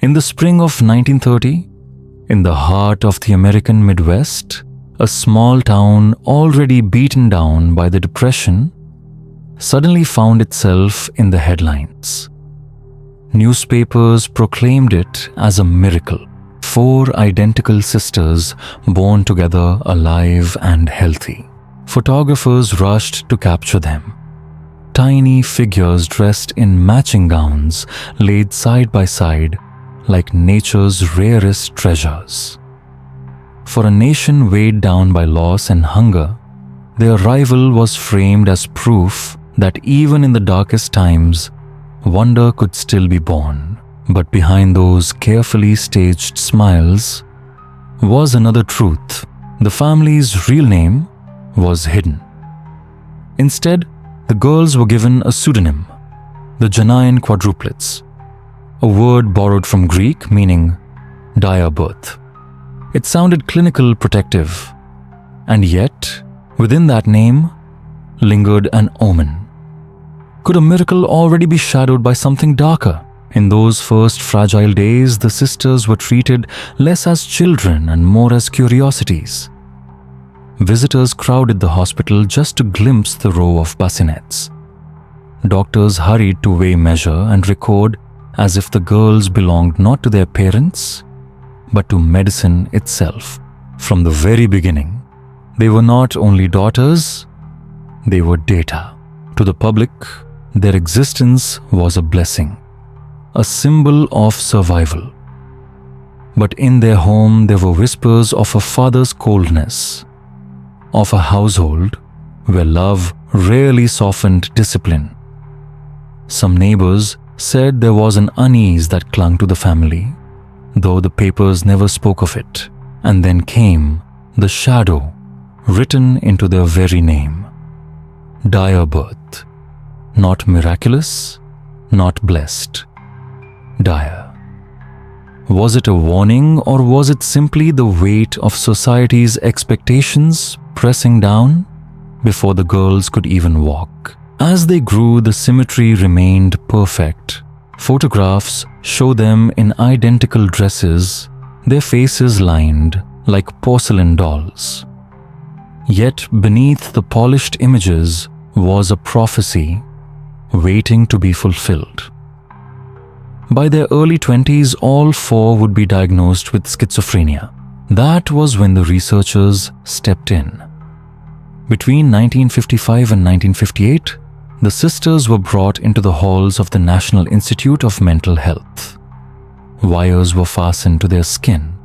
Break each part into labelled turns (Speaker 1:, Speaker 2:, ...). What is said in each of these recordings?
Speaker 1: In the spring of 1930, in the heart of the American Midwest, a small town already beaten down by the Depression suddenly found itself in the headlines. Newspapers proclaimed it as a miracle. 4 identical sisters born together, alive and healthy. Photographers rushed to capture them. Tiny figures dressed in matching gowns laid side by side like nature's rarest treasures. For a nation weighed down by loss and hunger, their arrival was framed as proof that even in the darkest times, wonder could still be born. But behind those carefully staged smiles was another truth. The family's real name was hidden. Instead, the girls were given a pseudonym, the Genain Quadruplets, a word borrowed from Greek meaning dire birth. It sounded clinical, protective, and yet, within that name, lingered an omen. Could a miracle already be shadowed by something darker? In those first fragile days, the sisters were treated less as children and more as curiosities. Visitors crowded the hospital just to glimpse the row of bassinets. Doctors hurried to weigh, measure, and record as if the girls belonged not to their parents, but to medicine itself. From the very beginning, they were not only daughters, they were data. To the public, their existence was a blessing, a symbol of survival. But in their home, there were whispers of a father's coldness, of a household where love rarely softened discipline. Some neighbors said there was an unease that clung to the family, though the papers never spoke of it. And then came the shadow written into their very name. Dire birth. Not miraculous, not blessed. Dire. Was it a warning, or was it simply the weight of society's expectations pressing down before the girls could even walk? As they grew, the symmetry remained perfect. Photographs show them in identical dresses, their faces lined like porcelain dolls. Yet beneath the polished images was a prophecy waiting to be fulfilled. By their early 20s, all 4 would be diagnosed with schizophrenia. That was when the researchers stepped in. Between 1955 and 1958, the sisters were brought into the halls of the National Institute of Mental Health. Wires were fastened to their skin.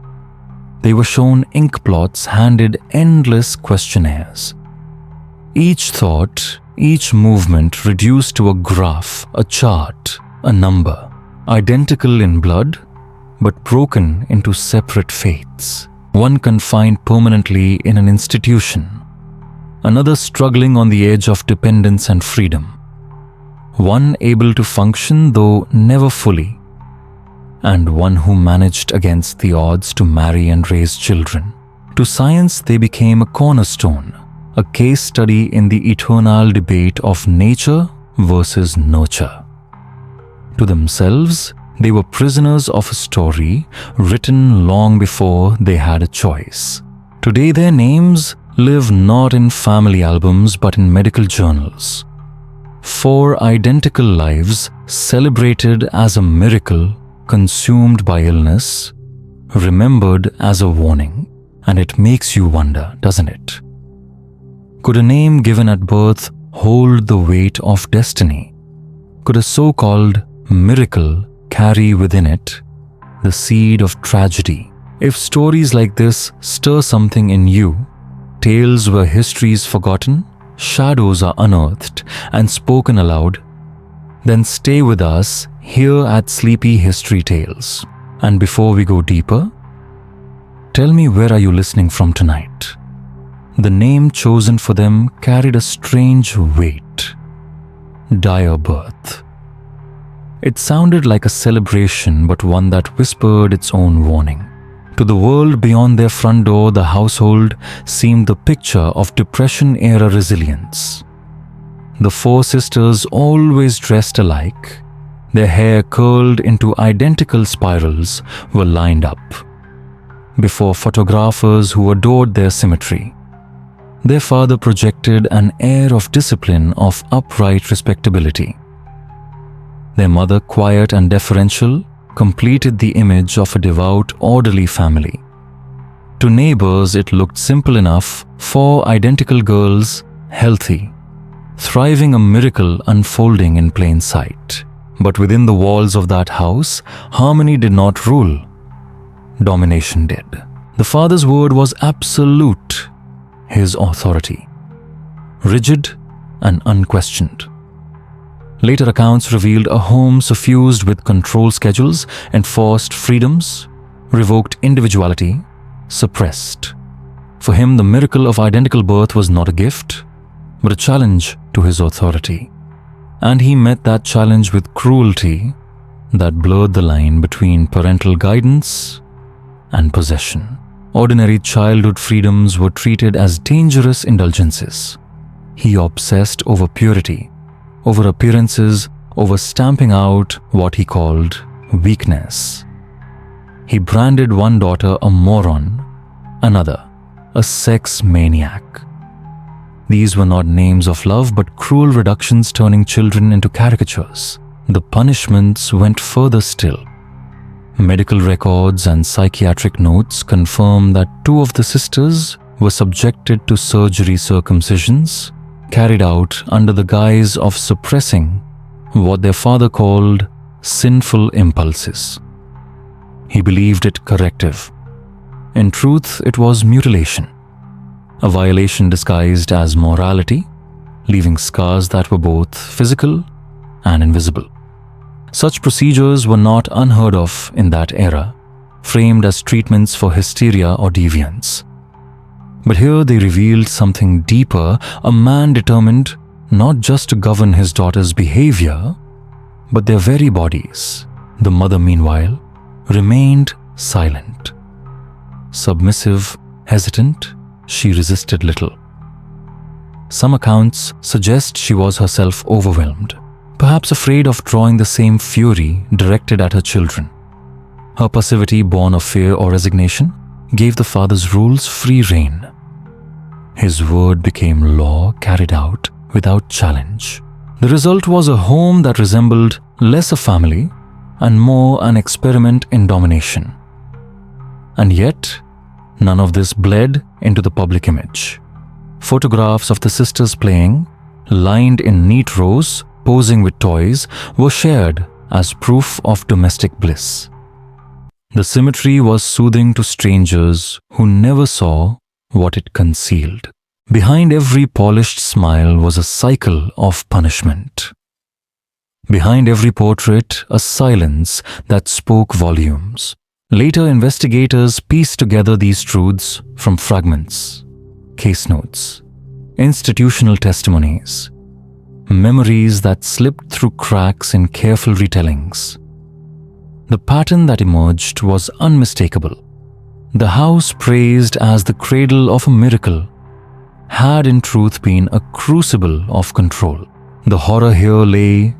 Speaker 1: They were shown ink blots, handed endless questionnaires. Each thought, each movement reduced to a graph, a chart, a number, identical in blood, but broken into separate fates. One confined permanently in an institution, another struggling on the edge of dependence and freedom. One able to function though never fully, and one who managed against the odds to marry and raise children. To science, they became a cornerstone, a case study in the eternal debate of nature versus nurture. To themselves, they were prisoners of a story written long before they had a choice. Today, their names live not in family albums but in medical journals. 4 identical lives celebrated as a miracle, consumed by illness, remembered as a warning. And it makes you wonder, doesn't it? Could a name given at birth hold the weight of destiny? Could a so-called miracle carry within it the seed of tragedy? If stories like this stir something in you, tales where history is forgotten, shadows are unearthed and spoken aloud, then stay with us here at Sleepy History Tales. And before we go deeper, tell me, where are you listening from tonight? The name chosen for them carried a strange weight. Dire birth. It sounded like a celebration, but one that whispered its own warning. To the world beyond their front door, the household seemed the picture of Depression-era resilience. The 4 sisters, always dressed alike, their hair curled into identical spirals, were lined up before photographers who adored their symmetry. Their father projected an air of discipline, of upright respectability. Their mother, quiet and deferential, completed the image of a devout, orderly family. To neighbors, it looked simple enough: 4 identical girls, healthy, thriving, a miracle unfolding in plain sight. But within the walls of that house, harmony did not rule. Domination did. The father's word was absolute, his authority, rigid and unquestioned. Later accounts revealed a home suffused with control schedules, enforced freedoms, revoked individuality, suppressed. For him, the miracle of identical birth was not a gift, but a challenge to his authority. And he met that challenge with cruelty that blurred the line between parental guidance and possession. Ordinary childhood freedoms were treated as dangerous indulgences. He obsessed over purity, over appearances, over stamping out what he called weakness. He branded one daughter a moron, another a sex maniac. These were not names of love, but cruel reductions turning children into caricatures. The punishments went further still. Medical records and psychiatric notes confirm that 2 of the sisters were subjected to surgery circumcisions carried out under the guise of suppressing what their father called sinful impulses. He believed it corrective. In truth, it was mutilation, a violation disguised as morality, leaving scars that were both physical and invisible. Such procedures were not unheard of in that era, framed as treatments for hysteria or deviance. But here they revealed something deeper, a man determined not just to govern his daughter's behavior, but their very bodies. The mother, meanwhile, remained silent. Submissive, hesitant, she resisted little. Some accounts suggest she was herself overwhelmed, perhaps afraid of drawing the same fury directed at her children. Her passivity, born of fear or resignation, gave the father's rules free rein. His word became law carried out without challenge. The result was a home that resembled less a family and more an experiment in domination. And yet, none of this bled into the public image. Photographs of the sisters playing, lined in neat rows, posing with toys, were shared as proof of domestic bliss. The symmetry was soothing to strangers who never saw what it concealed. Behind every polished smile was a cycle of punishment. Behind every portrait, a silence that spoke volumes. Later, investigators pieced together these truths from fragments, case notes, institutional testimonies, memories that slipped through cracks in careful retellings. The pattern that emerged was unmistakable. The house, praised as the cradle of a miracle, had in truth been a crucible of control. The horror here lay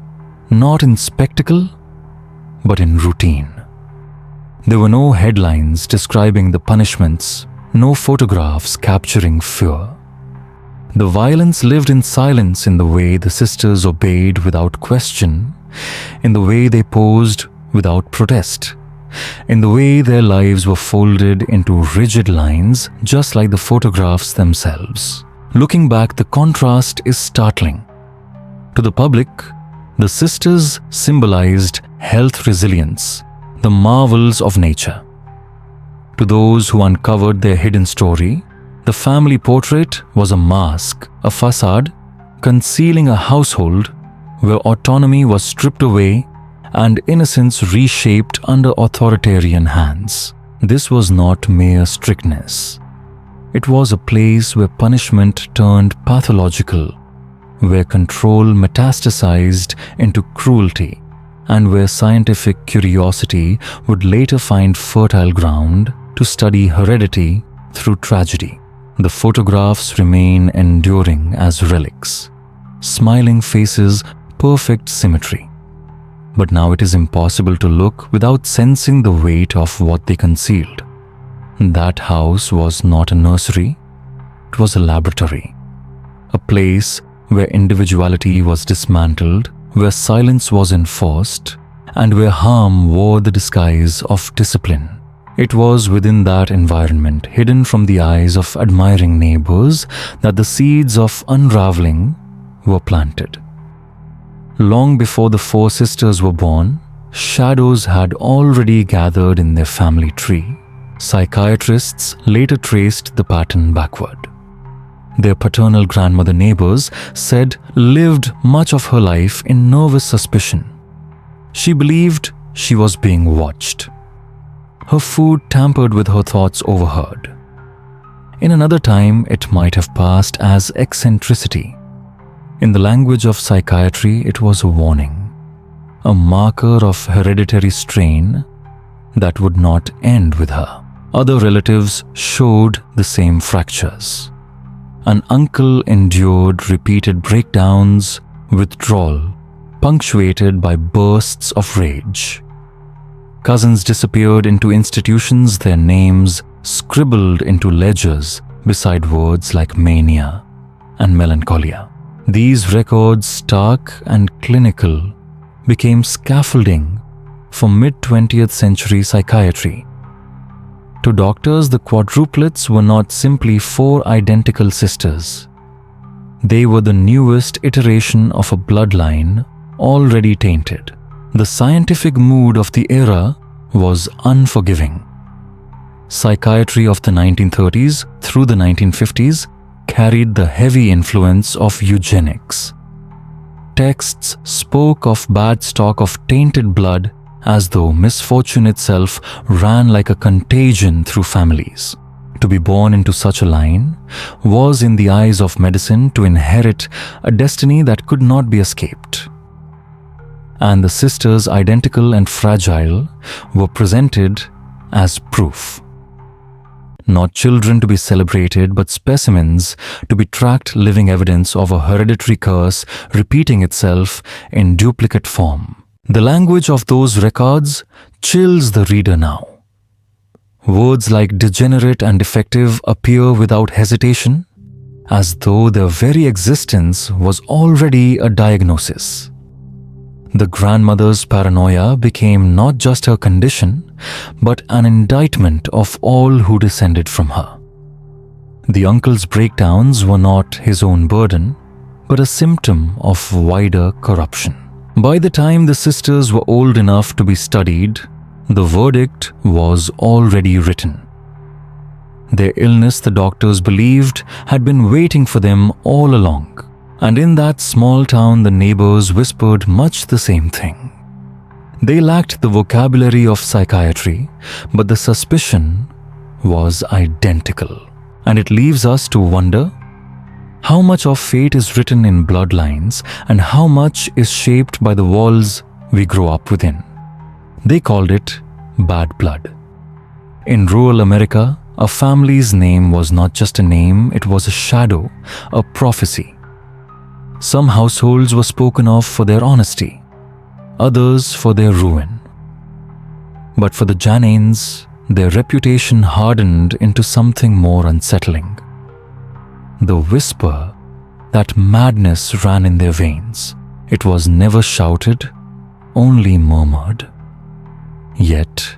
Speaker 1: not in spectacle, but in routine. There were no headlines describing the punishments, no photographs capturing fear. The violence lived in silence, in the way the sisters obeyed without question, in the way they posed without protest, in the way their lives were folded into rigid lines, just like the photographs themselves. Looking back, the contrast is startling. To the public, the sisters symbolized health, resilience, the marvels of nature. To those who uncovered their hidden story, the family portrait was a mask, a facade, concealing a household where autonomy was stripped away and innocence reshaped under authoritarian hands. This was not mere strictness. It was a place where punishment turned pathological, where control metastasized into cruelty, and where scientific curiosity would later find fertile ground to study heredity through tragedy. The photographs remain enduring as relics, smiling faces, perfect symmetry. But now it is impossible to look without sensing the weight of what they concealed. That house was not a nursery, it was a laboratory. A place where individuality was dismantled, where silence was enforced, and where harm wore the disguise of discipline. It was within that environment, hidden from the eyes of admiring neighbors, that the seeds of unraveling were planted. Long before the four sisters were born, shadows had already gathered in their family tree. Psychiatrists later traced the pattern backward. Their paternal grandmother neighbors said lived much of her life in nervous suspicion. She believed she was being watched. Her food tampered with her thoughts overheard. In another time, it might have passed as eccentricity. In the language of psychiatry, it was a warning, a marker of hereditary strain that would not end with her. Other relatives showed the same fractures. An uncle endured repeated breakdowns, withdrawal, punctuated by bursts of rage. Cousins disappeared into institutions, their names scribbled into ledgers beside words like mania and melancholia. These records, stark and clinical, became scaffolding for mid-20th century psychiatry. To doctors, the quadruplets were not simply four identical sisters. They were the newest iteration of a bloodline already tainted. The scientific mood of the era was unforgiving. Psychiatry of the 1930s through the 1950s carried the heavy influence of eugenics. Texts spoke of bad stock of tainted blood as though misfortune itself ran like a contagion through families. To be born into such a line was, in the eyes of medicine, to inherit a destiny that could not be escaped. And the sisters, identical and fragile, were presented as proof. Not children to be celebrated, but specimens to be tracked, living evidence of a hereditary curse repeating itself in duplicate form. The language of those records chills the reader now. Words like degenerate and defective appear without hesitation, as though their very existence was already a diagnosis. The grandmother's paranoia became not just her condition, but an indictment of all who descended from her. The uncle's breakdowns were not his own burden, but a symptom of wider corruption. By the time the sisters were old enough to be studied, the verdict was already written. Their illness, the doctors believed, had been waiting for them all along. And in that small town, the neighbors whispered much the same thing. They lacked the vocabulary of psychiatry, but the suspicion was identical. And it leaves us to wonder how much of fate is written in bloodlines and how much is shaped by the walls we grow up within. They called it bad blood. In rural America, a family's name was not just a name, it was a shadow, a prophecy. Some households were spoken of for their honesty, others for their ruin. But for the Genains, their reputation hardened into something more unsettling. The whisper that madness ran in their veins. It was never shouted, only murmured. Yet,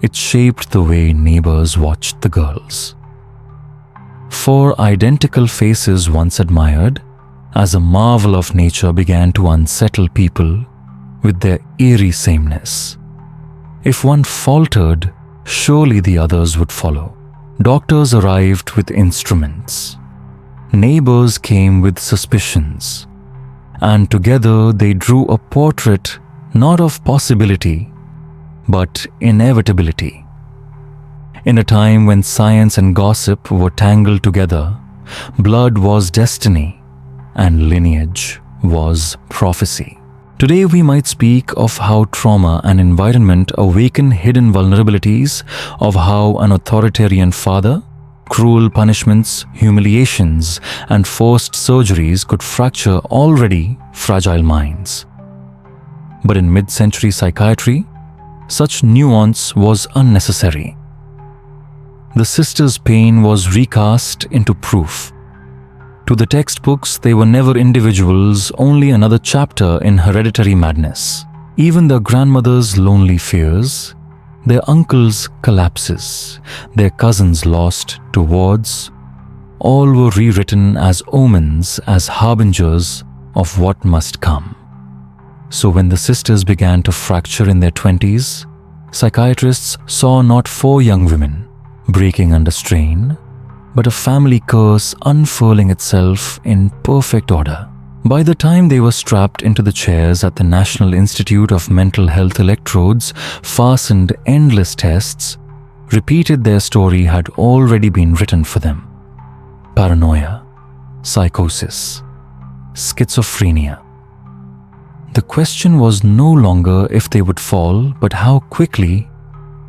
Speaker 1: it shaped the way neighbors watched the girls. Four identical faces once admired, as a marvel of nature began to unsettle people with their eerie sameness. If one faltered, surely the others would follow. Doctors arrived with instruments. Neighbors came with suspicions. And together they drew a portrait not of possibility, but inevitability. In a time when science and gossip were tangled together, blood was destiny, and lineage was prophecy. Today we might speak of how trauma and environment awaken hidden vulnerabilities, of how an authoritarian father, cruel punishments, humiliations, and forced surgeries could fracture already fragile minds. But in mid-century psychiatry, such nuance was unnecessary. The sisters' pain was recast into proof. To the textbooks, they were never individuals, only another chapter in hereditary madness. Even their grandmother's lonely fears, their uncle's collapses, their cousins lost to wards, all were rewritten as omens, as harbingers of what must come. So when the sisters began to fracture in their 20s, psychiatrists saw not 4 young women breaking under strain, but a family curse unfurling itself in perfect order. By the time they were strapped into the chairs at the National Institute of Mental Health electrodes, fastened endless tests, repeated their story had already been written for them. Paranoia, psychosis, schizophrenia. The question was no longer if they would fall, but how quickly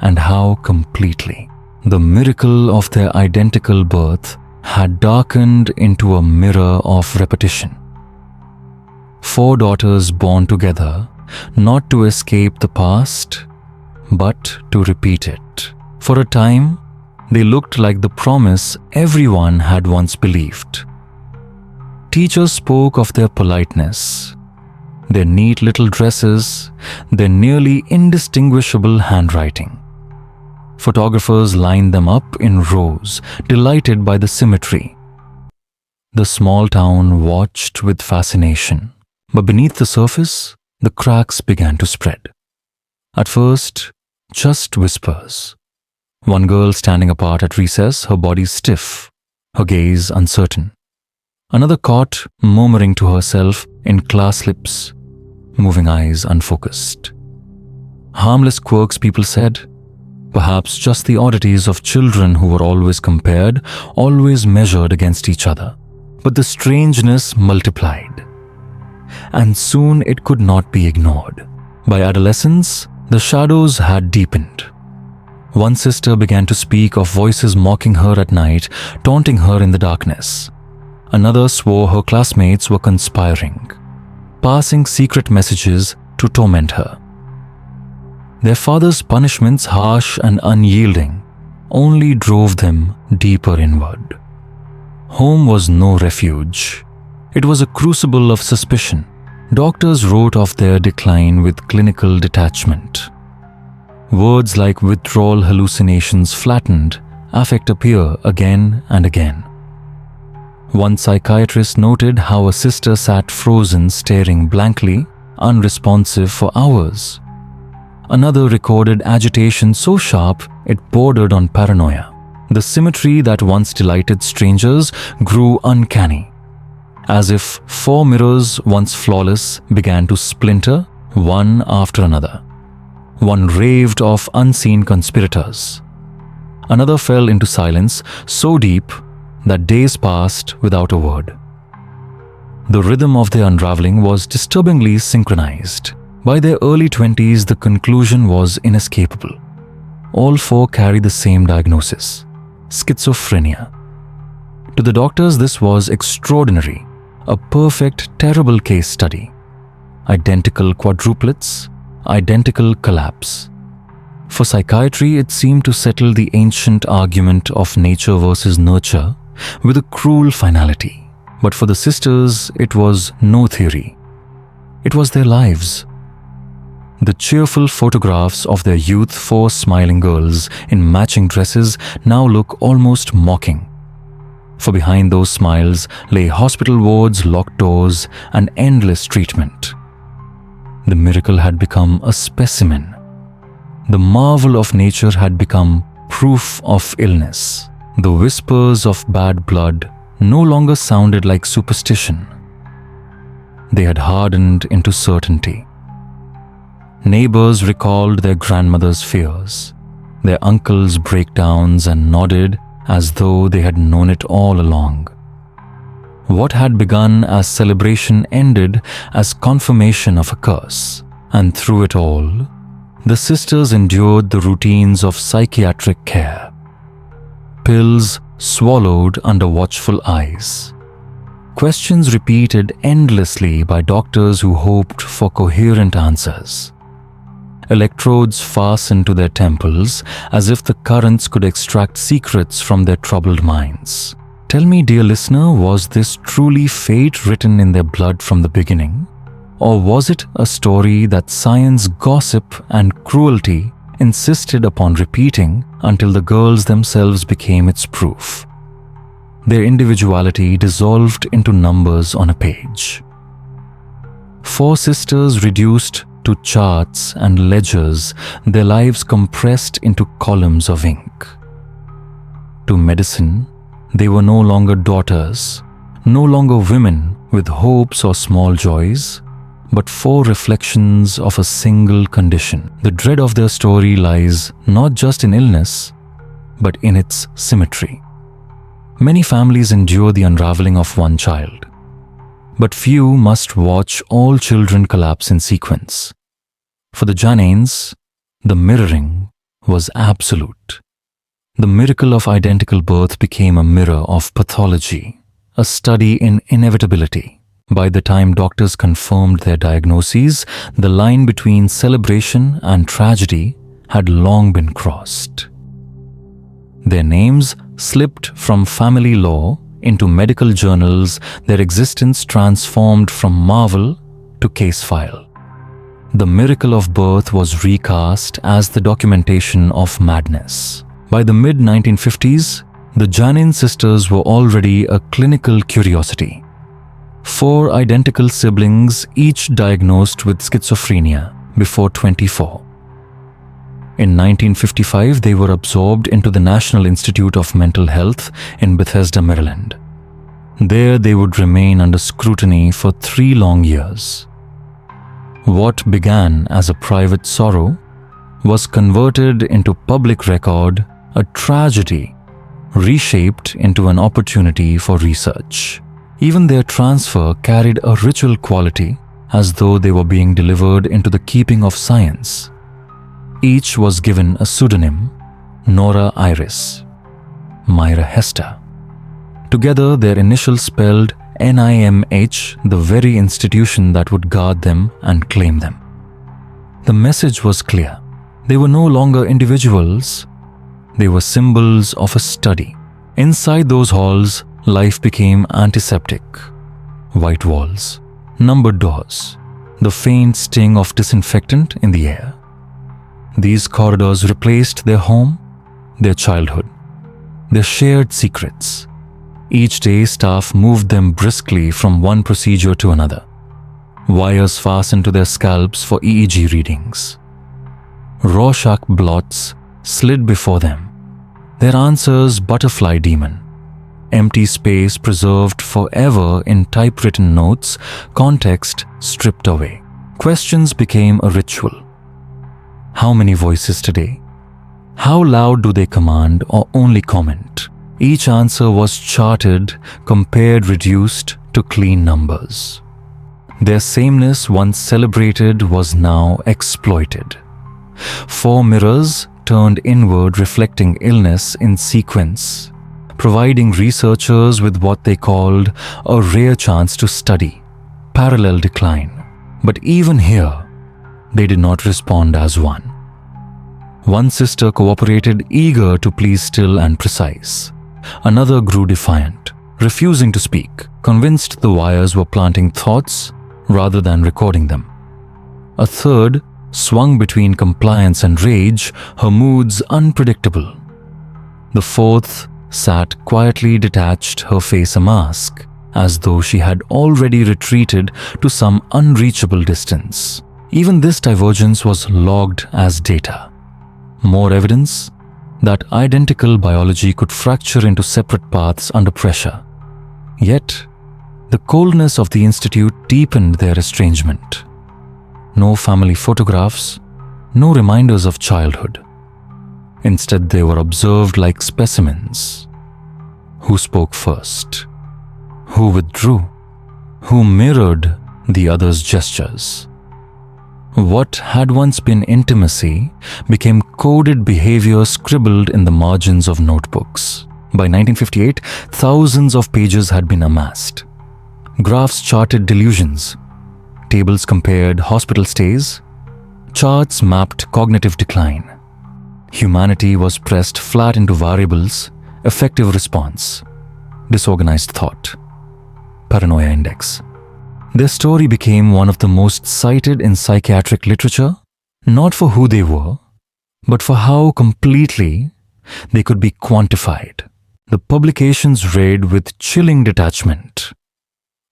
Speaker 1: and how completely. The miracle of their identical birth had darkened into a mirror of repetition. 4 daughters born together, not to escape the past, but to repeat it. For a time, they looked like the promise everyone had once believed. Teachers spoke of their politeness, their neat little dresses, their nearly indistinguishable handwriting. Photographers lined them up in rows, delighted by the symmetry. The small town watched with fascination, but beneath the surface, the cracks began to spread. At first, just whispers. One girl standing apart at recess, her body stiff, her gaze uncertain. Another caught, murmuring to herself in class lips, moving eyes unfocused. Harmless quirks, people said. Perhaps just the oddities of children who were always compared, always measured against each other. But the strangeness multiplied, and soon it could not be ignored. By adolescence, the shadows had deepened. One sister began to speak of voices mocking her at night, taunting her in the darkness. Another swore her classmates were conspiring, passing secret messages to torment her. Their father's punishments, harsh and unyielding, only drove them deeper inward. Home was no refuge. It was a crucible of suspicion. Doctors wrote of their decline with clinical detachment. Words like withdrawal hallucinations flattened, affect appear again and again. One psychiatrist noted how a sister sat frozen, staring blankly, unresponsive for hours. Another recorded agitation so sharp it bordered on paranoia. The symmetry that once delighted strangers grew uncanny, as if 4 mirrors once flawless began to splinter one after another. One raved of unseen conspirators. Another fell into silence so deep that days passed without a word. The rhythm of their unraveling was disturbingly synchronized. By their early 20s, the conclusion was inescapable. All 4 carried the same diagnosis: schizophrenia. To the doctors, this was extraordinary, a perfect, terrible case study. Identical quadruplets, identical collapse. For psychiatry, it seemed to settle the ancient argument of nature versus nurture with a cruel finality. But for the sisters, it was no theory. It was their lives. The cheerful photographs of their youth, 4 smiling girls in matching dresses, now look almost mocking. For behind those smiles lay hospital wards, locked doors, and endless treatment. The miracle had become a specimen. The marvel of nature had become proof of illness. The whispers of bad blood no longer sounded like superstition. They had hardened into certainty. Neighbors recalled their grandmother's fears, their uncles' breakdowns, and nodded as though they had known it all along. What had begun as celebration ended as confirmation of a curse, and through it all, the sisters endured the routines of psychiatric care. Pills swallowed under watchful eyes, questions repeated endlessly by doctors who hoped for coherent answers. Electrodes fastened to their temples as if the currents could extract secrets from their troubled minds. Tell me, dear listener, was this truly fate written in their blood from the beginning? Or was it a story that science, gossip, and cruelty insisted upon repeating until the girls themselves became its proof? Their individuality dissolved into numbers on a page. 4 sisters reduced to charts and ledgers, their lives compressed into columns of ink. To medicine, they were no longer daughters, no longer women with hopes or small joys, but 4 reflections of a single condition. The dread of their story lies not just in illness, but in its symmetry. Many families endure the unraveling of one child, but few must watch all children collapse in sequence. For the Genains, the mirroring was absolute. The miracle of identical birth became a mirror of pathology, a study in inevitability. By the time doctors confirmed their diagnoses, the line between celebration and tragedy had long been crossed. Their names slipped from family law into medical journals, their existence transformed from marvel to case file. The miracle of birth was recast as the documentation of madness. By the mid-1950s, the Genain sisters were already a clinical curiosity. 4 identical siblings, each diagnosed with schizophrenia before 24. In 1955, they were absorbed into the National Institute of Mental Health in Bethesda, Maryland. There they would remain under scrutiny for 3 long years. What began as a private sorrow was converted into public record, a tragedy reshaped into an opportunity for research. Even their transfer carried a ritual quality, as though they were being delivered into the keeping of science. Each was given a pseudonym, Nora Iris, Myra Hester. Together, their initials spelled NIMH, the very institution that would guard them and claim them. The message was clear. They were no longer individuals. They were symbols of a study. Inside those halls, life became antiseptic. White walls, numbered doors, the faint sting of disinfectant in the air. These corridors replaced their home, their childhood, their shared secrets. Each day, staff moved them briskly from one procedure to another. Wires fastened to their scalps for EEG readings. Rorschach blots slid before them. Their answers, butterfly demon. Empty space preserved forever in typewritten notes, context stripped away. Questions became a ritual. How many voices today? How loud do they command or only comment? Each answer was charted, compared, reduced to clean numbers. Their sameness, once celebrated, was now exploited. 4 mirrors turned inward, reflecting illness in sequence, providing researchers with what they called a rare chance to study parallel decline. But even here, they did not respond as one. One sister cooperated, eager to please, still and precise. Another grew defiant, refusing to speak, convinced the wires were planting thoughts rather than recording them. A third swung between compliance and rage, her moods unpredictable. The 4th sat quietly detached, her face a mask, as though she had already retreated to some unreachable distance. Even this divergence was logged as data. More evidence that identical biology could fracture into separate paths under pressure. Yet, the coldness of the institute deepened their estrangement. No family photographs, no reminders of childhood. Instead, they were observed like specimens. Who spoke first? Who withdrew? Who mirrored the other's gestures? What had once been intimacy became coded behavior scribbled in the margins of notebooks. By 1958, thousands of pages had been amassed. Graphs charted delusions. Tables compared hospital stays. Charts mapped cognitive decline. Humanity was pressed flat into variables: effective response, disorganized thought, paranoia index. Their story became one of the most cited in psychiatric literature, not for who they were, but for how completely they could be quantified. The publications read with chilling detachment.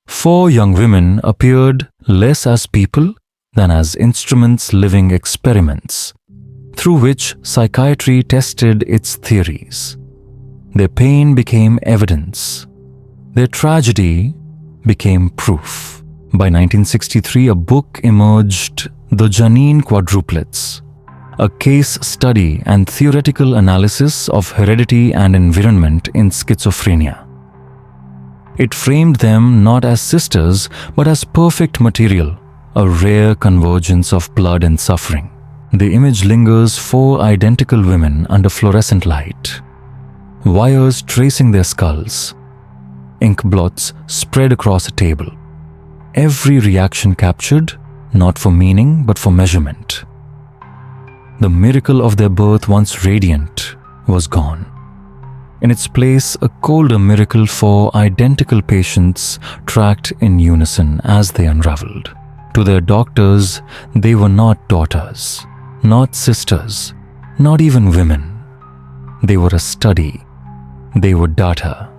Speaker 1: 4 young women appeared less as people than as instruments, living experiments, through which psychiatry tested its theories. Their pain became evidence. Their tragedy became proof. By 1963, a book emerged, The Genain Quadruplets, a case study and theoretical analysis of heredity and environment in schizophrenia. It framed them not as sisters, but as perfect material, a rare convergence of blood and suffering. The image lingers: 4 identical women under fluorescent light, wires tracing their skulls, ink blots spread across a table. Every reaction captured, not for meaning but for measurement. The miracle of their birth, once radiant, was gone. In its place, a colder miracle: 4 identical patients tracked in unison as they unraveled. To their doctors, they were not daughters, not sisters, not even women. They were a study. They were data.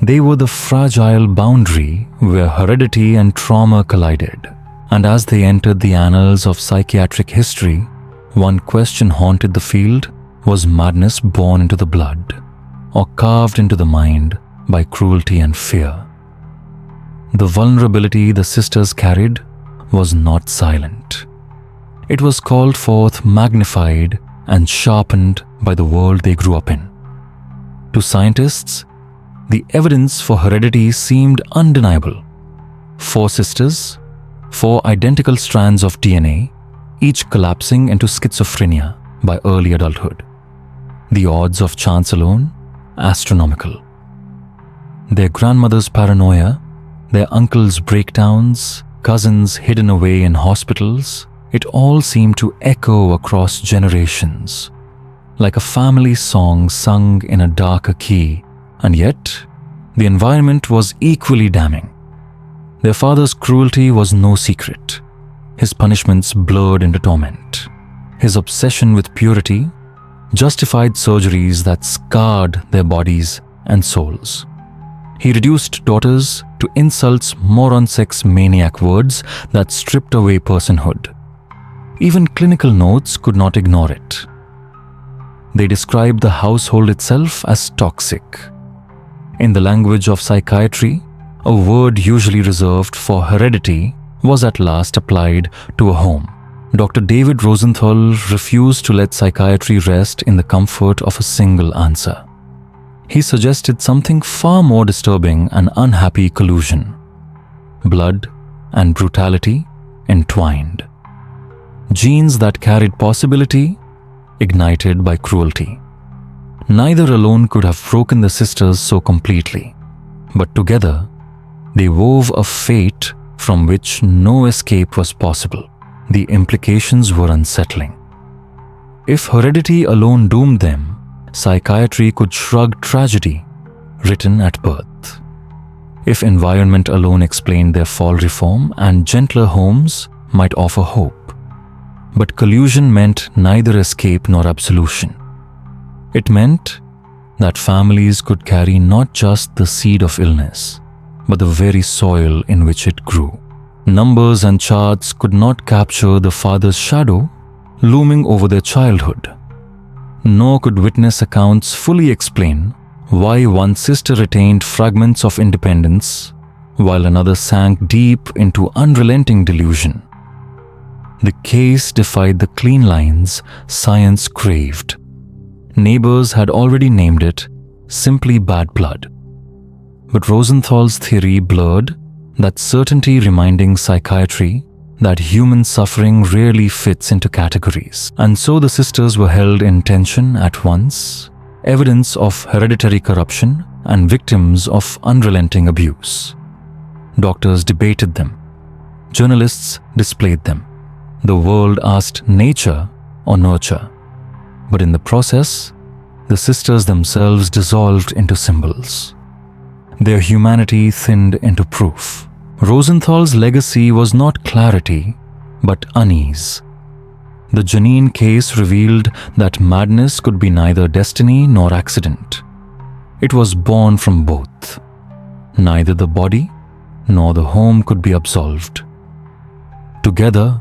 Speaker 1: They were the fragile boundary where heredity and trauma collided. And as they entered the annals of psychiatric history, one question haunted the field: was madness born into the blood, or carved into the mind by cruelty and fear? The vulnerability the sisters carried was not silent. It was called forth, magnified, and sharpened by the world they grew up in. To scientists, the evidence for heredity seemed undeniable. 4 sisters, 4 identical strands of DNA, each collapsing into schizophrenia by early adulthood. The odds of chance alone, astronomical. Their grandmother's paranoia, their uncle's breakdowns, cousins hidden away in hospitals, it all seemed to echo across generations, like a family song sung in a darker key. And yet, the environment was equally damning. Their father's cruelty was no secret. His punishments blurred into torment. His obsession with purity justified surgeries that scarred their bodies and souls. He reduced daughters to insults, moron sex maniac words that stripped away personhood. Even clinical notes could not ignore it. They described the household itself as toxic. In the language of psychiatry, a word usually reserved for heredity was at last applied to a home. Dr. David Rosenthal refused to let psychiatry rest in the comfort of a single answer. He suggested something far more disturbing: an unhappy collusion. Blood and brutality entwined. Genes that carried possibility, ignited by cruelty. Neither alone could have broken the sisters so completely, but together they wove a fate from which no escape was possible. The implications were unsettling. If heredity alone doomed them, psychiatry could shrug tragedy written at birth. If environment alone explained their fall, reform and gentler homes might offer hope. But collusion meant neither escape nor absolution. It meant that families could carry not just the seed of illness, but the very soil in which it grew. Numbers and charts could not capture the father's shadow looming over their childhood. Nor could witness accounts fully explain why one sister retained fragments of independence while another sank deep into unrelenting delusion. The case defied the clean lines science craved. Neighbors had already named it simply bad blood. But Rosenthal's theory blurred that certainty, reminding psychiatry that human suffering rarely fits into categories. And so the sisters were held in tension at once, evidence of hereditary corruption and victims of unrelenting abuse. Doctors debated them. Journalists displayed them. The world asked nature or nurture. But in the process, the sisters themselves dissolved into symbols. Their humanity thinned into proof. Rosenthal's legacy was not clarity, but unease. The Genain case revealed that madness could be neither destiny nor accident. It was born from both. Neither the body nor the home could be absolved. Together,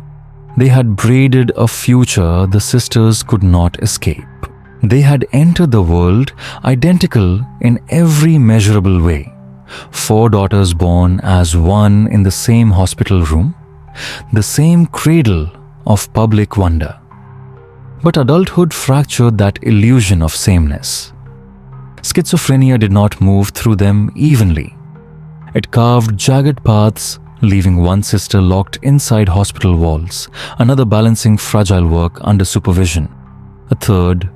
Speaker 1: they had braided a future the sisters could not escape. They had entered the world identical in every measurable way. 4 daughters born as one in the same hospital room, the same cradle of public wonder. But adulthood fractured that illusion of sameness. Schizophrenia did not move through them evenly. It carved jagged paths, leaving one sister locked inside hospital walls, another balancing fragile work under supervision, a third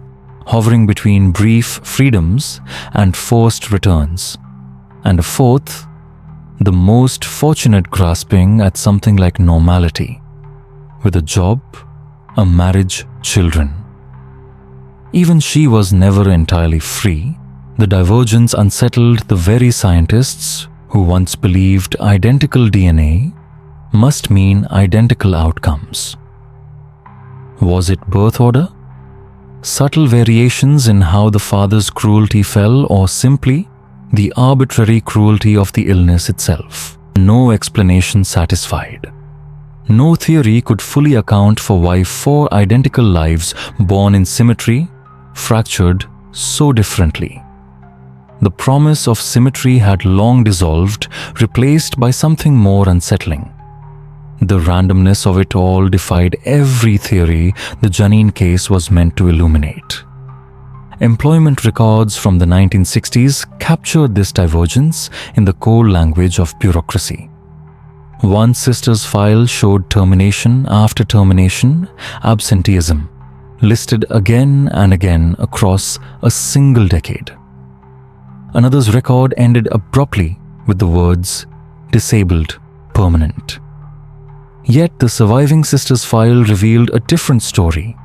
Speaker 1: hovering between brief freedoms and forced returns, and a fourth, the most fortunate, grasping at something like normality, with a job, a marriage, children. Even she was never entirely free. The divergence unsettled the very scientists who once believed identical DNA must mean identical outcomes. Was it birth order? Subtle variations in how the father's cruelty fell, or simply the arbitrary cruelty of the illness itself? No explanation satisfied. No theory could fully account for why 4 identical lives born in symmetry fractured so differently. The promise of symmetry had long dissolved, replaced by something more unsettling. The randomness of it all defied every theory the Genain case was meant to illuminate. Employment records from the 1960s captured this divergence in the cold language of bureaucracy. One sister's file showed termination after termination, absenteeism, listed again and again across a single decade. Another's record ended abruptly with the words, "disabled, permanent." Yet the surviving sister's file revealed a different story: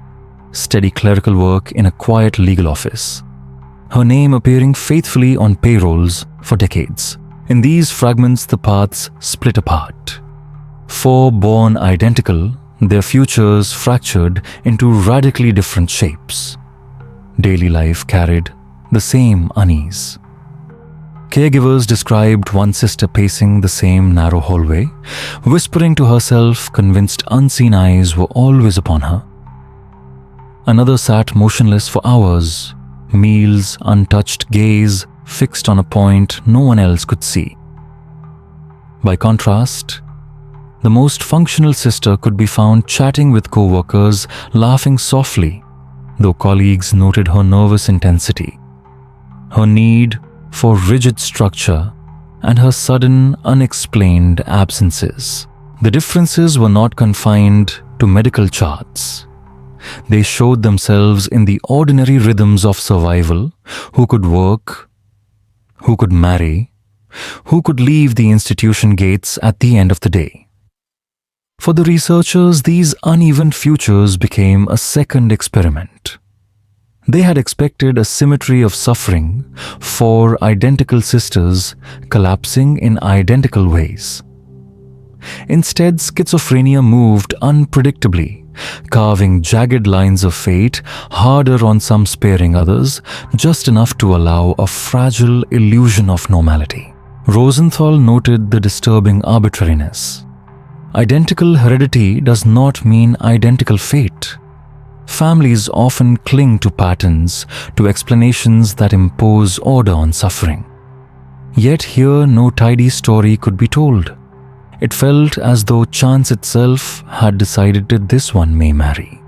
Speaker 1: steady clerical work in a quiet legal office, her name appearing faithfully on payrolls for decades. In these fragments, the paths split apart. 4 born identical, their futures fractured into radically different shapes. Daily life carried the same unease. Caregivers described one sister pacing the same narrow hallway, whispering to herself, convinced unseen eyes were always upon her. Another sat motionless for hours, meals untouched, gaze fixed on a point no one else could see. By contrast, the most functional sister could be found chatting with co-workers, laughing softly, though colleagues noted her nervous intensity, her need for rigid structure, and her sudden, unexplained absences. The differences were not confined to medical charts. They showed themselves in the ordinary rhythms of survival: who could work, who could marry, who could leave the institution gates at the end of the day. For the researchers, these uneven futures became a second experiment. They had expected a symmetry of suffering, 4 identical sisters collapsing in identical ways. Instead, schizophrenia moved unpredictably, carving jagged lines of fate, harder on some, sparing others, just enough to allow a fragile illusion of normality. Rosenthal noted the disturbing arbitrariness. Identical heredity does not mean identical fate. Families often cling to patterns, to explanations that impose order on suffering. Yet here no tidy story could be told. It felt as though chance itself had decided that this one may marry.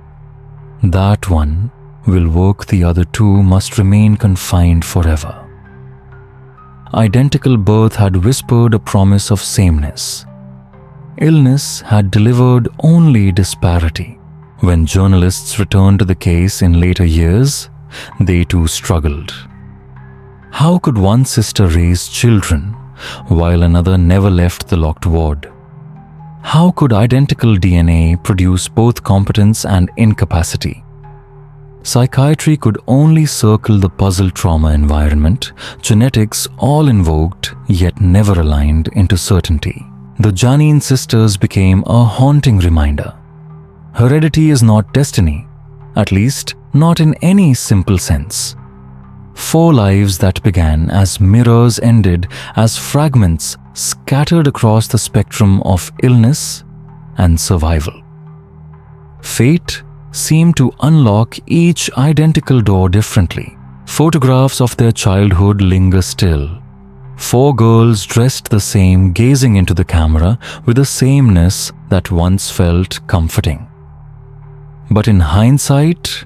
Speaker 1: That one will work, the other 2 must remain confined forever. Identical birth had whispered a promise of sameness. Illness had delivered only disparity. When journalists returned to the case in later years, they too struggled. How could one sister raise children while another never left the locked ward. How could identical DNA produce both competence and incapacity? Psychiatry could only circle the puzzle trauma environment, genetics all invoked yet never aligned into certainty. The Genain sisters became a haunting reminder. Heredity is not destiny, at least not in any simple sense. 4 lives that began as mirrors ended as fragments scattered across the spectrum of illness and survival. Fate seemed to unlock each identical door differently. Photographs of their childhood linger still. 4 girls dressed the same, gazing into the camera with a sameness that once felt comforting. But in hindsight,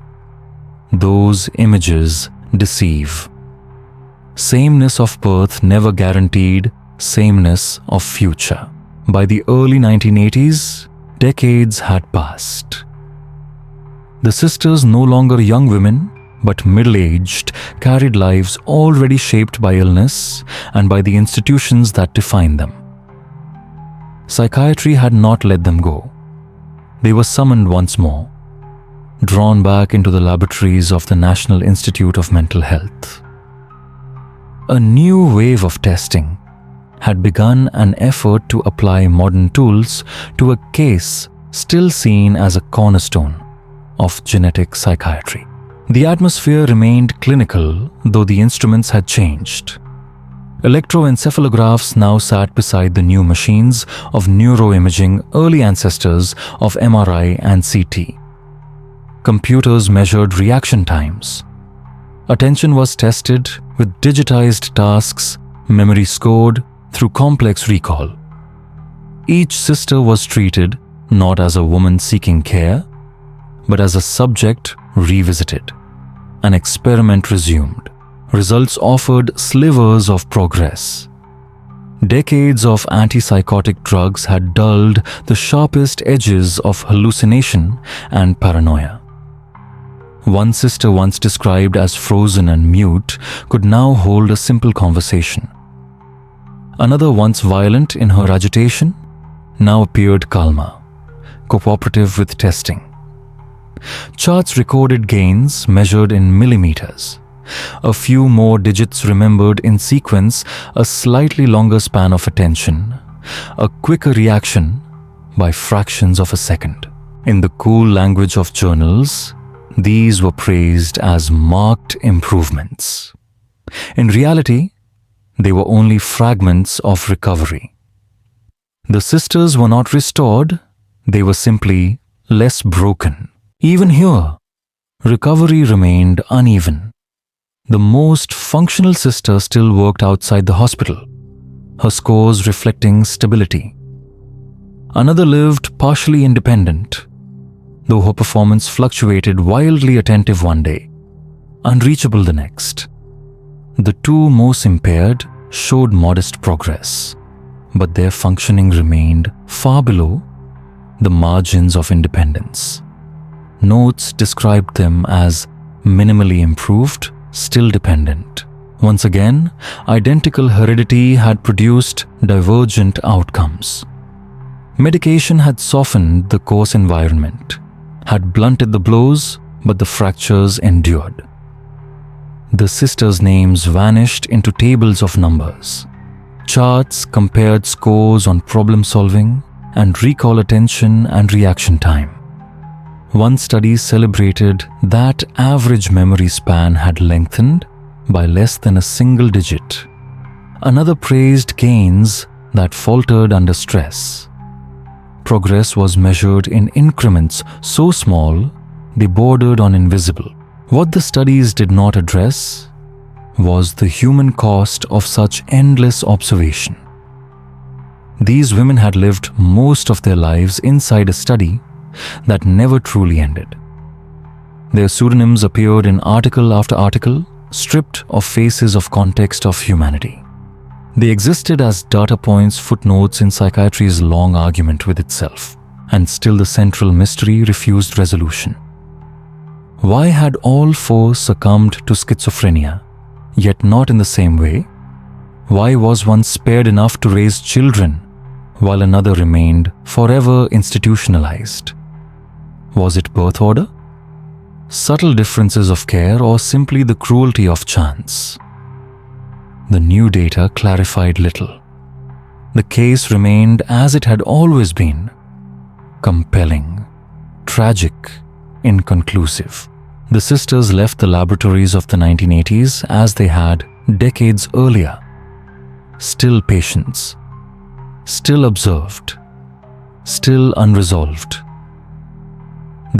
Speaker 1: those images deceive. Sameness of birth never guaranteed sameness of future. By the early 1980s, decades had passed. The sisters, no longer young women, but middle-aged, carried lives already shaped by illness and by the institutions that defined them. Psychiatry had not let them go. They were summoned once more, drawn back into the laboratories of the National Institute of Mental Health. A new wave of testing had begun, an effort to apply modern tools to a case still seen as a cornerstone of genetic psychiatry. The atmosphere remained clinical, though the instruments had changed. Electroencephalographs now sat beside the new machines of neuroimaging, early ancestors of MRI and CT. Computers measured reaction times. Attention was tested with digitized tasks, memory scored through complex recall. Each sister was treated not as a woman seeking care, but as a subject revisited. An experiment resumed. Results offered slivers of progress. Decades of antipsychotic drugs had dulled the sharpest edges of hallucination and paranoia. One sister, once described as frozen and mute, could now hold a simple conversation. Another, once violent in her agitation, now appeared calmer, cooperative with testing. Charts recorded gains measured in millimeters. A few more digits remembered in sequence, a slightly longer span of attention, a quicker reaction by fractions of a second. In the cool language of journals, these were praised as marked improvements. In reality, they were only fragments of recovery. The sisters were not restored, they were simply less broken. Even here, recovery remained uneven. The most functional sister still worked outside the hospital, her scores reflecting stability. Another lived partially independent, though her performance fluctuated, wildly attentive one day, unreachable the next. The 2 most impaired showed modest progress, but their functioning remained far below the margins of independence. Notes described them as minimally improved, still dependent. Once again, identical heredity had produced divergent outcomes. Medication had softened the coarse environment, had blunted the blows, but the fractures endured. The sisters' names vanished into tables of numbers. Charts compared scores on problem solving and recall attention and reaction time. One study celebrated that average memory span had lengthened by less than a single digit. Another praised gains that faltered under stress. Progress was measured in increments so small they bordered on invisible. What the studies did not address was the human cost of such endless observation. These women had lived most of their lives inside a study that never truly ended. Their pseudonyms appeared in article after article, stripped of faces of context of humanity. They existed as data points, footnotes in psychiatry's long argument with itself, and still the central mystery refused resolution. Why had all 4 succumbed to schizophrenia, yet not in the same way? Why was one spared enough to raise children, while another remained forever institutionalized? Was it birth order? Subtle differences of care, or simply the cruelty of chance? The new data clarified little. The case remained as it had always been: compelling, tragic, inconclusive. The sisters left the laboratories of the 1980s as they had decades earlier. Still patients, still observed, still unresolved.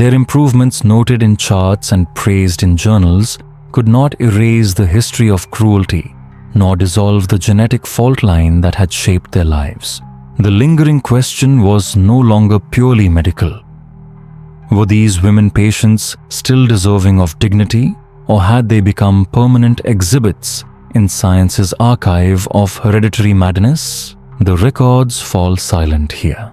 Speaker 1: Their improvements, noted in charts and praised in journals, could not erase the history of cruelty, nor dissolve the genetic fault line that had shaped their lives. The lingering question was no longer purely medical. Were these women patients still deserving of dignity, or had they become permanent exhibits in science's archive of hereditary madness? The records fall silent here.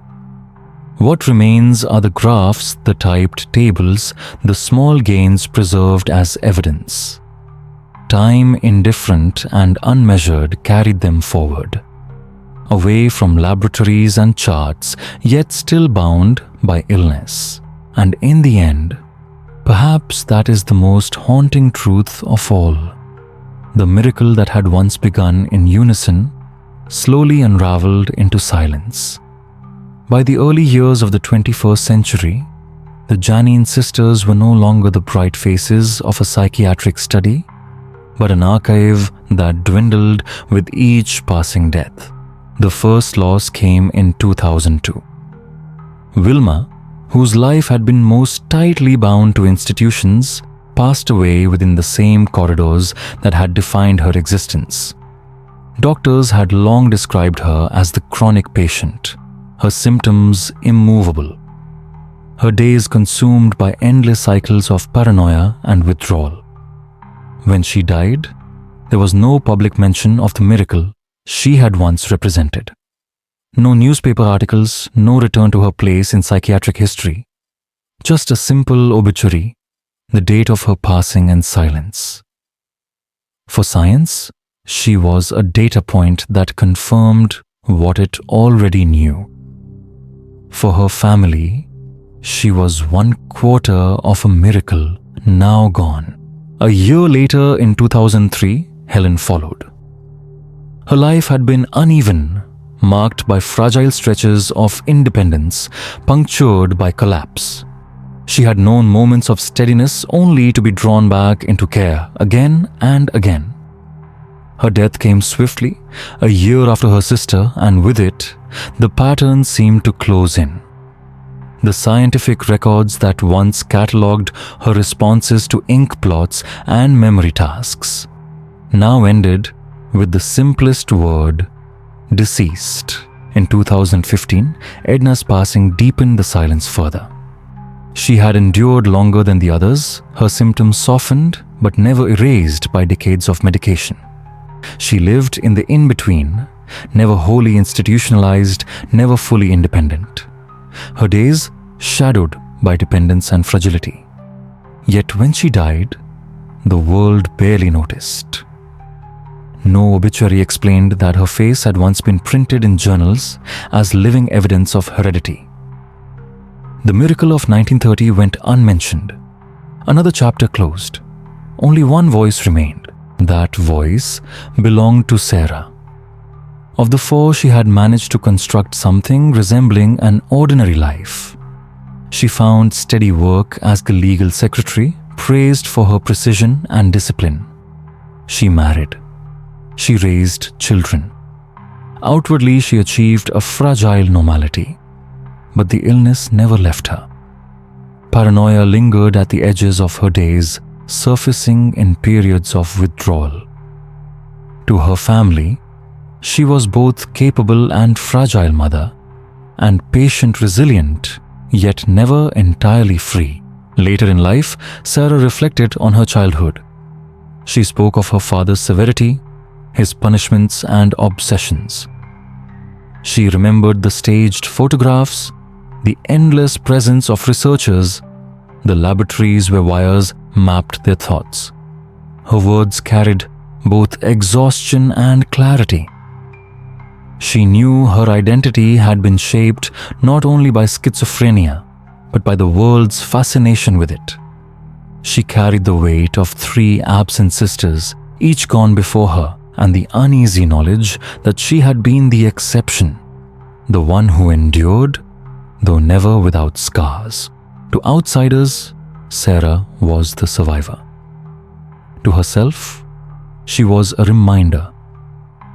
Speaker 1: What remains are the graphs, the typed tables, the small gains preserved as evidence. Time, indifferent and unmeasured, carried them forward, away from laboratories and charts, yet still bound by illness. And in the end, perhaps that is the most haunting truth of all. The miracle that had once begun in unison slowly unraveled into silence. By the early years of the 21st century, the Genain sisters were no longer the bright faces of a psychiatric study, but an archive that dwindled with each passing death. The first loss came in 2002. Wilma, whose life had been most tightly bound to institutions, passed away within the same corridors that had defined her existence. Doctors had long described her as the chronic patient, her symptoms immovable, her days consumed by endless cycles of paranoia and withdrawal. When she died, there was no public mention of the miracle she had once represented. No newspaper articles, no return to her place in psychiatric history. Just a simple obituary, the date of her passing and silence. For science, she was a data point that confirmed what it already knew. For her family, she was 1/4 of a miracle now gone. A year later, in 2003, Helen followed. Her life had been uneven, marked by fragile stretches of independence, punctured by collapse. She had known moments of steadiness only to be drawn back into care again and again. Her death came swiftly, a year after her sister, and with it, the pattern seemed to close in. The scientific records that once catalogued her responses to ink blots and memory tasks now ended with the simplest word: deceased. In 2015, Edna's passing deepened the silence further. She had endured longer than the others, her symptoms softened but never erased by decades of medication. She lived in the in-between, never wholly institutionalized, never fully independent. Her days shadowed by dependence and fragility. Yet when she died, the world barely noticed. No obituary explained that her face had once been printed in journals as living evidence of heredity. The miracle of 1930 went unmentioned. Another chapter closed. Only one voice remained. That voice belonged to Sarah. Of the four, she had managed to construct something resembling an ordinary life. She found steady work as the legal secretary, praised for her precision and discipline. She married. She raised children. Outwardly, she achieved a fragile normality, but the illness never left her. Paranoia lingered at the edges of her days, surfacing in periods of withdrawal. To her family, she was both capable and fragile mother, and patient, resilient, yet never entirely free. Later in life, Sarah reflected on her childhood. She spoke of her father's severity, his punishments and obsessions. She remembered the staged photographs, the endless presence of researchers, the laboratories where wires mapped their thoughts. Her words carried both exhaustion and clarity. She knew her identity had been shaped not only by schizophrenia, but by the world's fascination with it. She carried the weight of 3 absent sisters, each gone before her, and the uneasy knowledge that she had been the exception, the one who endured, though never without scars. To outsiders, Sarah was the survivor. To herself, she was a reminder,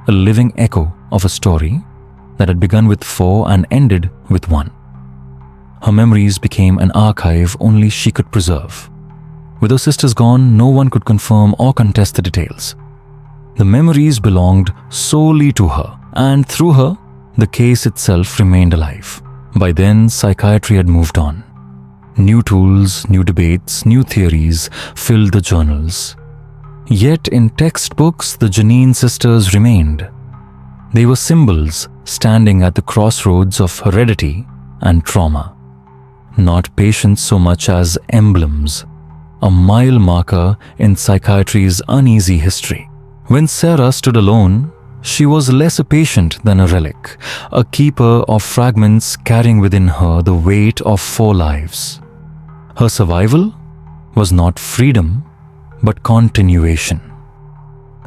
Speaker 1: a living echo of a story that had begun with 4 and ended with 1. Her memories became an archive only she could preserve. With her sisters gone, no one could confirm or contest the details. The memories belonged solely to her, and through her, the case itself remained alive. By then, psychiatry had moved on. New tools, new debates, new theories filled the journals. Yet in textbooks, the Genain sisters remained. They were symbols standing at the crossroads of heredity and trauma. Not patients so much as emblems, a mile marker in psychiatry's uneasy history. When Sarah stood alone, she was less a patient than a relic, a keeper of fragments carrying within her the weight of 4 lives. Her survival was not freedom, but continuation.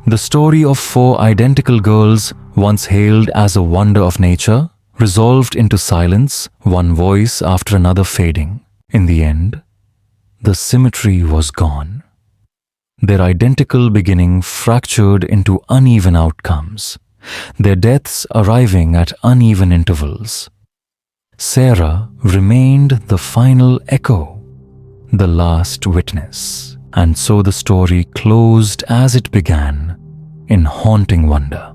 Speaker 1: The story of 4 identical girls, once hailed as a wonder of nature, resolved into silence, one voice after another fading. In the end, the symmetry was gone. Their identical beginning fractured into uneven outcomes, their deaths arriving at uneven intervals. Sarah remained the final echo, the last witness, and so the story closed as it began, in haunting wonder.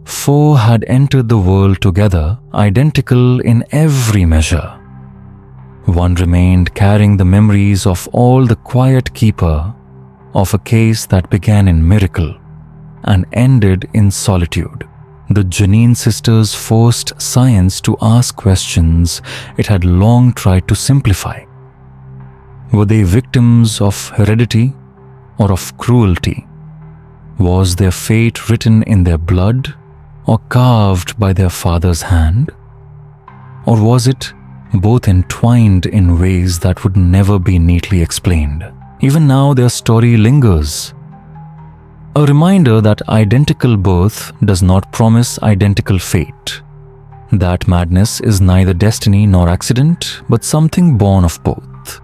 Speaker 1: 4 had entered the world together, identical in every measure. 1 remained carrying the memories of all the quiet keeper of a case that began in miracle and ended in solitude. The Genain sisters forced science to ask questions it had long tried to simplify. Were they victims of heredity or of cruelty? Was their fate written in their blood or carved by their father's hand? Or was it both entwined in ways that would never be neatly explained? Even now, their story lingers. A reminder that identical birth does not promise identical fate. That madness is neither destiny nor accident, but something born of both.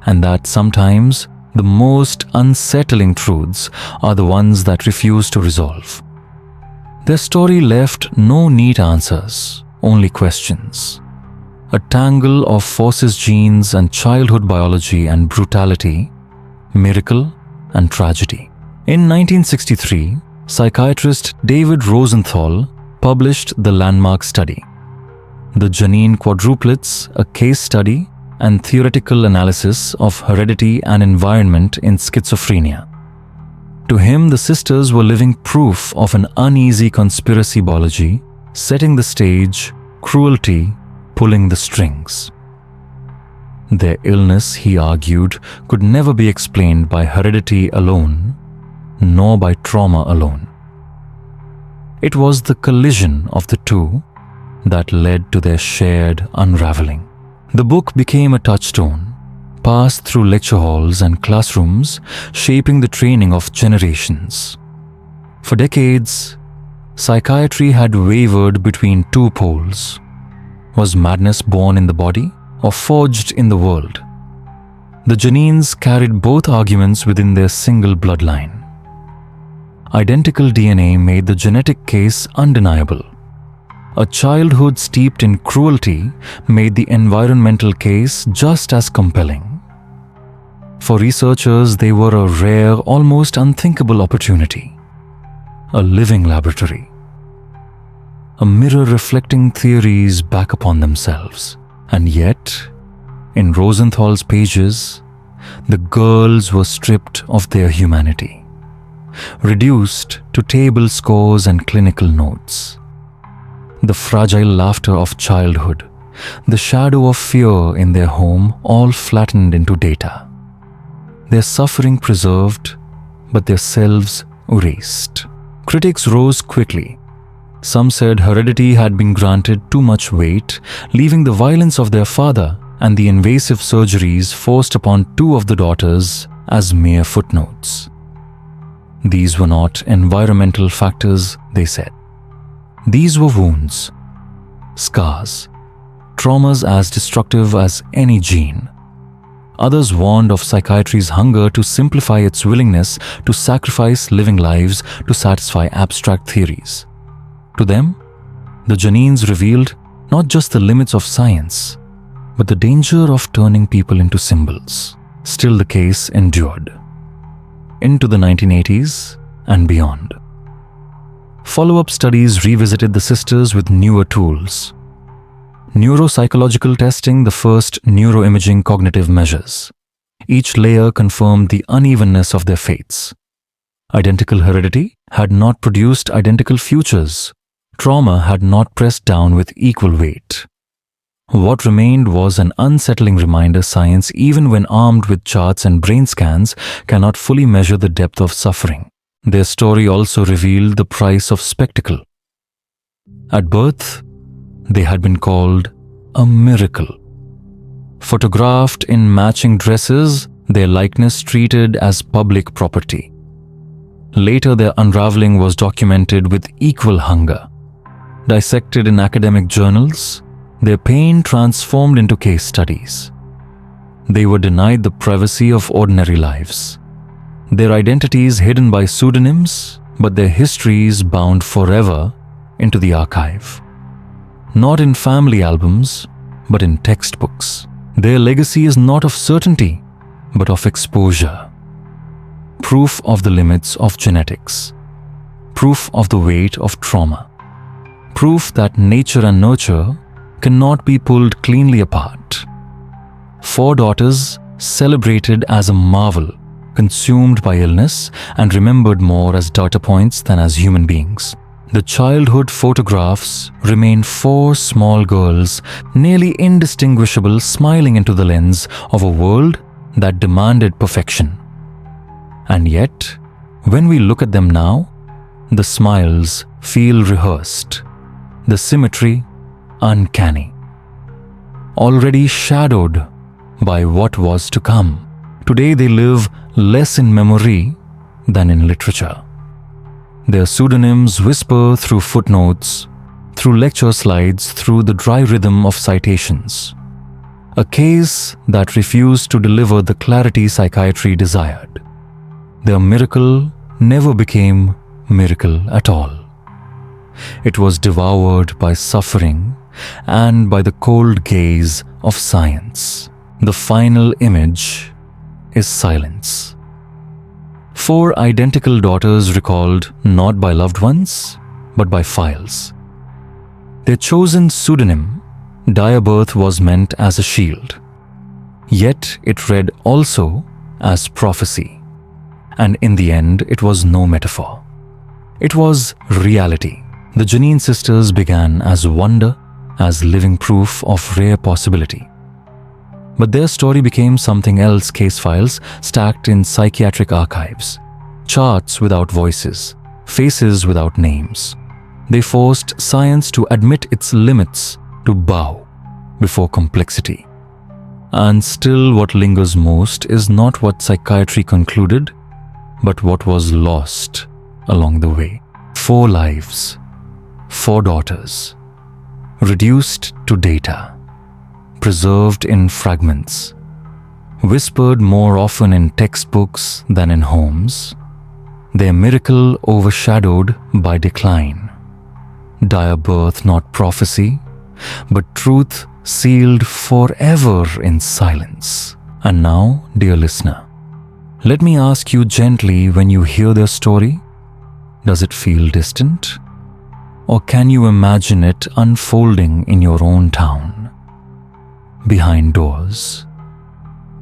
Speaker 1: And that sometimes the most unsettling truths are the ones that refuse to resolve. Their story left no neat answers, only questions. A tangle of forces, genes, and childhood biology and brutality, miracle and tragedy. In 1963, psychiatrist David Rosenthal published the landmark study, The Genain Quadruplets, a case study and theoretical analysis of heredity and environment in schizophrenia. To him, the sisters were living proof of an uneasy conspiracy biology, setting the stage, cruelty pulling the strings. Their illness, he argued, could never be explained by heredity alone, nor by trauma alone. It was the collision of the two that led to their shared unraveling. The book became a touchstone, passed through lecture halls and classrooms, shaping the training of generations. For decades, psychiatry had wavered between 2 poles. Was madness born in the body or forged in the world? The Genains carried both arguments within their single bloodline. Identical DNA made the genetic case undeniable. A childhood steeped in cruelty made the environmental case just as compelling. For researchers, they were a rare, almost unthinkable opportunity. A living laboratory. A mirror reflecting theories back upon themselves. And yet, in Rosenthal's pages, the girls were stripped of their humanity, reduced to table scores and clinical notes. The fragile laughter of childhood, the shadow of fear in their home, all flattened into data. Their suffering preserved, but their selves erased. Critics rose quickly. Some said heredity had been granted too much weight, leaving the violence of their father and the invasive surgeries forced upon two of the daughters as mere footnotes. These were not environmental factors, they said. These were wounds, scars, traumas as destructive as any gene. Others warned of psychiatry's hunger to simplify its willingness to sacrifice living lives to satisfy abstract theories. To them, the Genains revealed not just the limits of science, but the danger of turning people into symbols. Still, the case endured into the 1980s and beyond. Follow-up studies revisited the sisters with newer tools. Neuropsychological testing, the first neuroimaging cognitive measures. Each layer confirmed the unevenness of their fates. Identical heredity had not produced identical futures. Trauma had not pressed down with equal weight. What remained was an unsettling reminder science, even when armed with charts and brain scans, cannot fully measure the depth of suffering. Their story also revealed the price of spectacle. At birth, they had been called a miracle. Photographed in matching dresses, their likeness treated as public property. Later, their unraveling was documented with equal hunger. Dissected in academic journals, their pain transformed into case studies. They were denied the privacy of ordinary lives. Their identities hidden by pseudonyms, but their histories bound forever into the archive. Not in family albums, but in textbooks. Their legacy is not of certainty, but of exposure. Proof of the limits of genetics. Proof of the weight of trauma. Proof that nature and nurture cannot be pulled cleanly apart. 4 daughters celebrated as a marvel, consumed by illness and remembered more as data points than as human beings. The childhood photographs remain 4 small girls, nearly indistinguishable, smiling into the lens of a world that demanded perfection. And yet, when we look at them now, the smiles feel rehearsed, the symmetry uncanny, already shadowed by what was to come. Today they live less in memory than in literature. Their pseudonyms whisper through footnotes, through lecture slides, through the dry rhythm of citations. A case that refused to deliver the clarity psychiatry desired. Their miracle never became miracle at all. It was devoured by suffering and by the cold gaze of science. The final image is silence. 4 identical daughters recalled not by loved ones, but by files. Their chosen pseudonym, dire birth, was meant as a shield. Yet it read also as prophecy. And in the end, it was no metaphor. It was reality. The Genain sisters began as wonder, as living proof of rare possibility. But their story became something else: case files stacked in psychiatric archives, charts without voices, faces without names. They forced science to admit its limits, to bow before complexity. And still, what lingers most is not what psychiatry concluded, but what was lost along the way. 4 lives, 4 daughters, reduced to data, preserved in fragments, whispered more often in textbooks than in homes, their miracle overshadowed by decline. Dire birth, not prophecy, but truth sealed forever in silence. And now, dear listener, let me ask you gently, when you hear their story, does it feel distant? Or can you imagine it unfolding in your own town, behind doors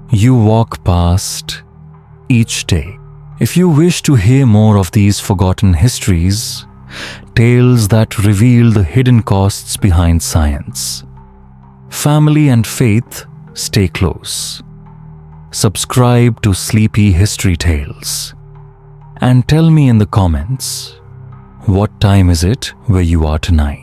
Speaker 1: you walk past each day? If you wish to hear more of these forgotten histories, tales that reveal the hidden costs behind science, family and faith, stay close. Subscribe to Sleepy History Tales. and tell me in the comments, what time is it where you are tonight?